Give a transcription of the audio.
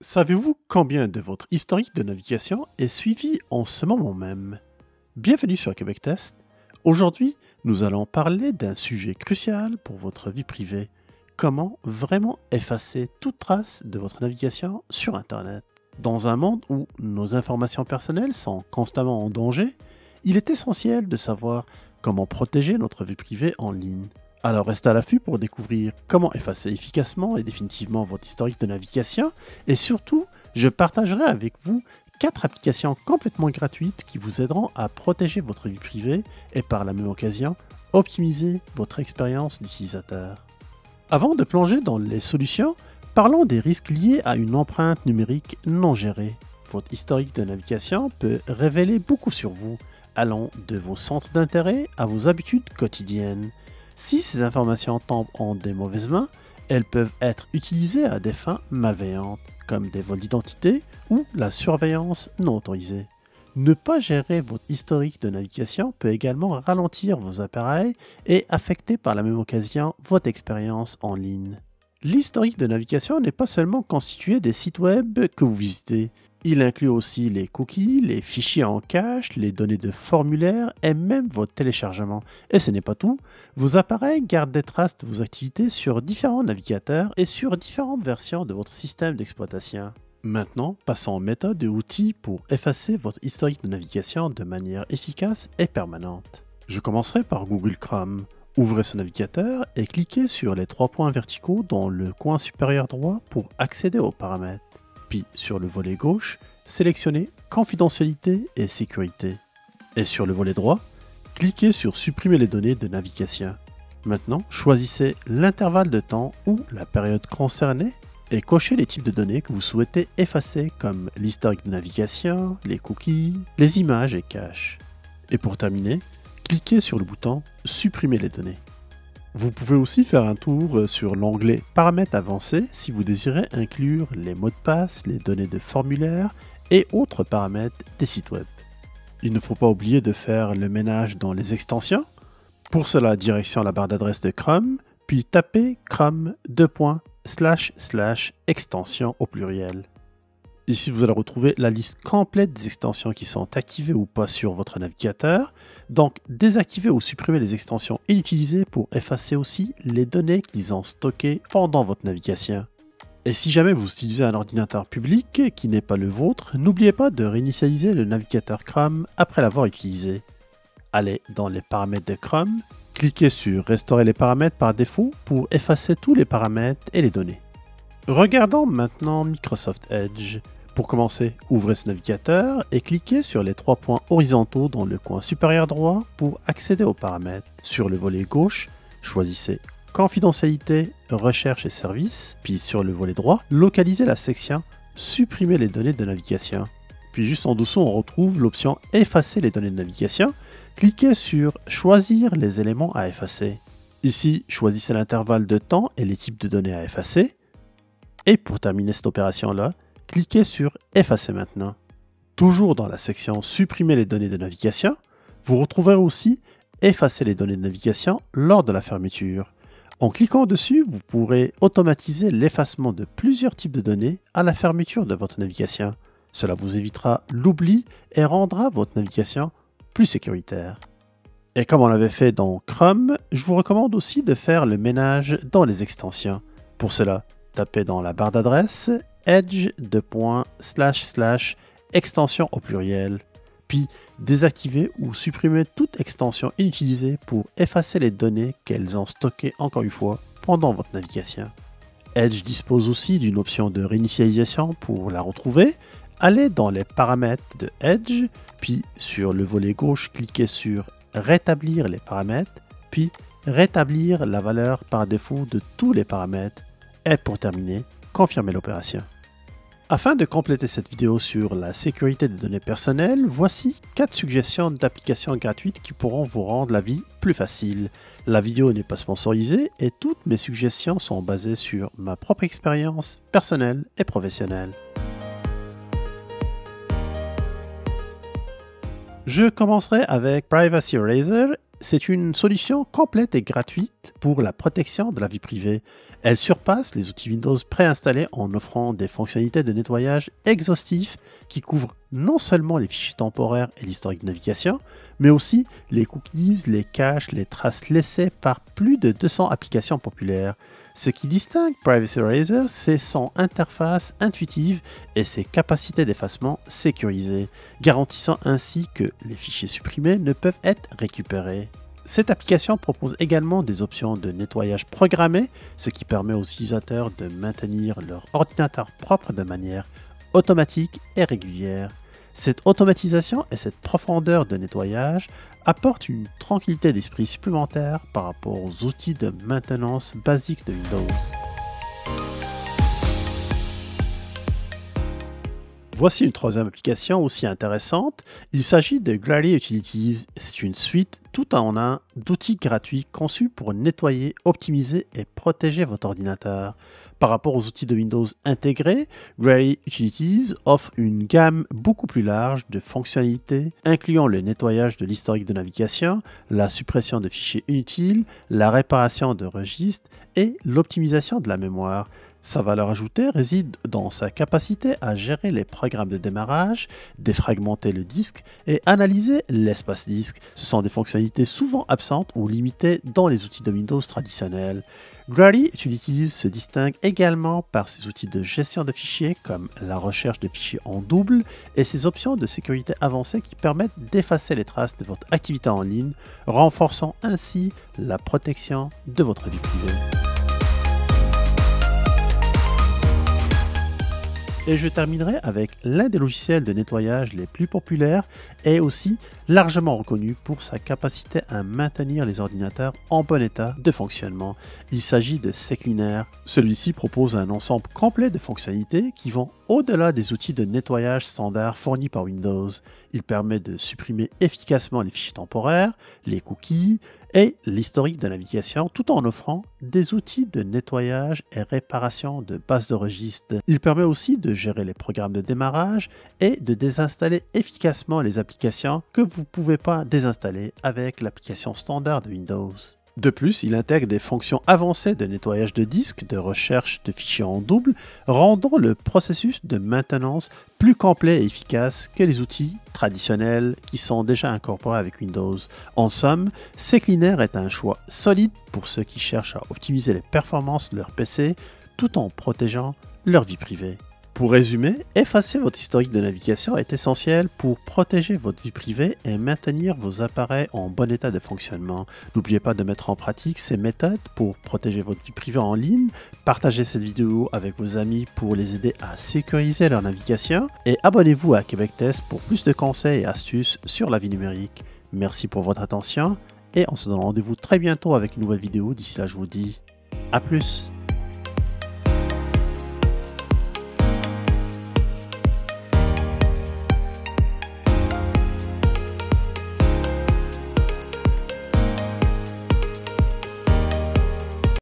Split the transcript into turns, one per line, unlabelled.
Savez-vous combien de votre historique de navigation est suivi en ce moment même? Bienvenue sur Québec Test. Aujourd'hui, nous allons parler d'un sujet crucial pour votre vie privée. Comment vraiment effacer toute trace de votre navigation sur Internet? Dans un monde où nos informations personnelles sont constamment en danger, il est essentiel de savoir comment protéger notre vie privée en ligne. Alors restez à l'affût pour découvrir comment effacer efficacement et définitivement votre historique de navigation et surtout, je partagerai avec vous 4 applications complètement gratuites qui vous aideront à protéger votre vie privée et par la même occasion, optimiser votre expérience d'utilisateur. Avant de plonger dans les solutions, parlons des risques liés à une empreinte numérique non gérée. Votre historique de navigation peut révéler beaucoup sur vous, allant de vos centres d'intérêt à vos habitudes quotidiennes. Si ces informations tombent en des mauvaises mains, elles peuvent être utilisées à des fins malveillantes, comme des vols d'identité ou la surveillance non autorisée. Ne pas gérer votre historique de navigation peut également ralentir vos appareils et affecter par la même occasion votre expérience en ligne. L'historique de navigation n'est pas seulement constitué des sites web que vous visitez. Il inclut aussi les cookies, les fichiers en cache, les données de formulaires et même votre téléchargement. Et ce n'est pas tout, vos appareils gardent des traces de vos activités sur différents navigateurs et sur différentes versions de votre système d'exploitation. Maintenant, passons aux méthodes et outils pour effacer votre historique de navigation de manière efficace et permanente. Je commencerai par Google Chrome. Ouvrez ce navigateur et cliquez sur les 3 points verticaux dans le coin supérieur droit pour accéder aux paramètres. Puis sur le volet gauche, sélectionnez Confidentialité et sécurité. Et sur le volet droit, cliquez sur Supprimer les données de navigation. Maintenant, choisissez l'intervalle de temps ou la période concernée et cochez les types de données que vous souhaitez effacer comme l'historique de navigation, les cookies, les images et caches. Et pour terminer, cliquez sur le bouton Supprimer les données. Vous pouvez aussi faire un tour sur l'onglet Paramètres avancés si vous désirez inclure les mots de passe, les données de formulaire et autres paramètres des sites web. Il ne faut pas oublier de faire le ménage dans les extensions. Pour cela, direction la barre d'adresse de Chrome, puis tapez Chrome //extensions au pluriel. Ici, vous allez retrouver la liste complète des extensions qui sont activées ou pas sur votre navigateur. Donc, désactivez ou supprimez les extensions inutilisées pour effacer aussi les données qu'ils ont stockées pendant votre navigation. Et si jamais vous utilisez un ordinateur public qui n'est pas le vôtre, n'oubliez pas de réinitialiser le navigateur Chrome après l'avoir utilisé. Allez dans les paramètres de Chrome, cliquez sur Restaurer les paramètres par défaut pour effacer tous les paramètres et les données. Regardons maintenant Microsoft Edge. Pour commencer, ouvrez ce navigateur et cliquez sur les 3 points horizontaux dans le coin supérieur droit pour accéder aux paramètres. Sur le volet gauche, choisissez Confidentialité, Recherche et Services, puis sur le volet droit, localisez la section Supprimer les données de navigation. Puis juste en dessous, on retrouve l'option Effacer les données de navigation. Cliquez sur Choisir les éléments à effacer. Ici, choisissez l'intervalle de temps et les types de données à effacer. Et pour terminer cette opération-là, cliquez sur Effacer maintenant. Toujours dans la section Supprimer les données de navigation, vous retrouverez aussi Effacer les données de navigation lors de la fermeture. En cliquant dessus, vous pourrez automatiser l'effacement de plusieurs types de données à la fermeture de votre navigation. Cela vous évitera l'oubli et rendra votre navigation plus sécuritaire. Et comme on l'avait fait dans Chrome, je vous recommande aussi de faire le ménage dans les extensions. Pour cela, tapez dans la barre d'adresse edge://extension au pluriel, puis désactivez ou supprimez toute extension inutilisée pour effacer les données qu'elles ont stockées encore une fois pendant votre navigation. Edge dispose aussi d'une option de réinitialisation pour la retrouver. Allez dans les paramètres de Edge, puis sur le volet gauche, cliquez sur Rétablir les paramètres, puis rétablir la valeur par défaut de tous les paramètres. Et pour terminer, confirmez l'opération. Afin de compléter cette vidéo sur la sécurité des données personnelles, voici 4 suggestions d'applications gratuites qui pourront vous rendre la vie plus facile. La vidéo n'est pas sponsorisée et toutes mes suggestions sont basées sur ma propre expérience personnelle et professionnelle. Je commencerai avec Privacy Eraser c'est une solution complète et gratuite pour la protection de la vie privée. Elle surpasse les outils Windows préinstallés en offrant des fonctionnalités de nettoyage exhaustif qui couvrent non seulement les fichiers temporaires et l'historique de navigation, mais aussi les cookies, les caches, les traces laissées par plus de 200 applications populaires. Ce qui distingue Privacy Eraser, c'est son interface intuitive et ses capacités d'effacement sécurisées, garantissant ainsi que les fichiers supprimés ne peuvent être récupérés. Cette application propose également des options de nettoyage programmé, ce qui permet aux utilisateurs de maintenir leur ordinateur propre de manière automatique et régulière. Cette automatisation et cette profondeur de nettoyage apportent une tranquillité d'esprit supplémentaire par rapport aux outils de maintenance basiques de Windows. Voici une troisième application aussi intéressante. Il s'agit de Grady Utilities. C'est une suite tout en un d'outils gratuits conçus pour nettoyer, optimiser et protéger votre ordinateur. Par rapport aux outils de Windows intégrés, Grady Utilities offre une gamme beaucoup plus large de fonctionnalités, incluant le nettoyage de l'historique de navigation, la suppression de fichiers inutiles, la réparation de registres et l'optimisation de la mémoire. Sa valeur ajoutée réside dans sa capacité à gérer les programmes de démarrage, défragmenter le disque et analyser l'espace disque. Ce sont des fonctionnalités souvent absentes ou limitées dans les outils de Windows traditionnels. Grady Utilities se distingue également par ses outils de gestion de fichiers comme la recherche de fichiers en double et ses options de sécurité avancées qui permettent d'effacer les traces de votre activité en ligne, renforçant ainsi la protection de votre vie privée. Et je terminerai avec l'un des logiciels de nettoyage les plus populaires et aussi largement reconnu pour sa capacité à maintenir les ordinateurs en bon état de fonctionnement. Il s'agit de CCleaner. Celui-ci propose un ensemble complet de fonctionnalités qui vont au-delà des outils de nettoyage standards fournis par Windows. Il permet de supprimer efficacement les fichiers temporaires, les cookies et l'historique de navigation tout en offrant des outils de nettoyage et réparation de bases de registres. Il permet aussi de gérer les programmes de démarrage et de désinstaller efficacement les applications que vous ne pouvez pas désinstaller avec l'application standard de Windows. De plus, il intègre des fonctions avancées de nettoyage de disques, de recherche de fichiers en double, rendant le processus de maintenance plus complet et efficace que les outils traditionnels qui sont déjà incorporés avec Windows. En somme, CCleaner est un choix solide pour ceux qui cherchent à optimiser les performances de leur PC tout en protégeant leur vie privée. Pour résumer, effacer votre historique de navigation est essentiel pour protéger votre vie privée et maintenir vos appareils en bon état de fonctionnement. N'oubliez pas de mettre en pratique ces méthodes pour protéger votre vie privée en ligne. Partagez cette vidéo avec vos amis pour les aider à sécuriser leur navigation et abonnez-vous à Québec Test pour plus de conseils et astuces sur la vie numérique. Merci pour votre attention et on se donne rendez-vous très bientôt avec une nouvelle vidéo. D'ici là, je vous dis à plus.